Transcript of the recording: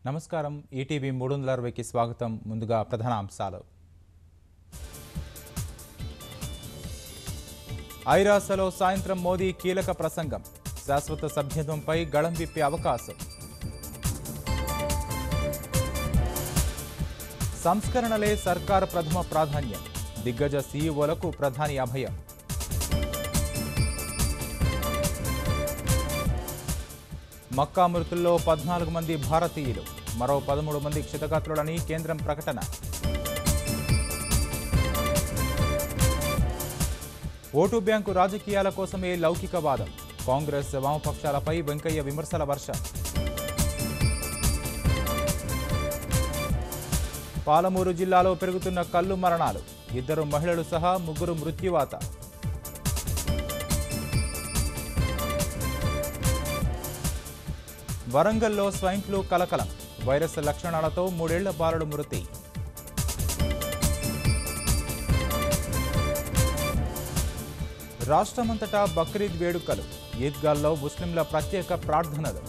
నమస్కారం ఈటీవీ 360కి స్వాగతం. ముందుగా ప్రధాన అంశాలు. ఐరాసలో సాయంత్రం మోదీ కీలక ప్రసంగం. శాశ్వత సభ్యత్వంపై గళం విప్పే అవకాశం. సంస్కరణలే సర్కార్ ప్రథమ ప్రాధాన్యం. దిగ్గజ సీఈఓలకు ప్రధాని అభయం. మక్కా మృతుల్లో 14 మంది భారతీయులు, మరో 13 మంది క్షతగాత్రులని కేంద్రం ప్రకటన. ఓటు బ్యాంకు రాజకీయాల కోసమే లౌకికవాదం. కాంగ్రెస్ వామపక్షాలపై వెంకయ్య విమర్శల వర్షం. పాలమూరు జిల్లాలో పెరుగుతున్న కల్లు మరణాలు. 2 మహిళలు సహా 3 మృత్యువాత. వరంగల్లో స్వైన్ ఫ్లూ కలకలం. వైరస్ లక్షణాలతో 3 ఏళ్ల బాలుడు మృతి. రాష్ట్రమంతటా బక్రీద్ వేడుకలు. ఈద్గాల్లో ముస్లింల ప్రత్యేక ప్రార్థనలు.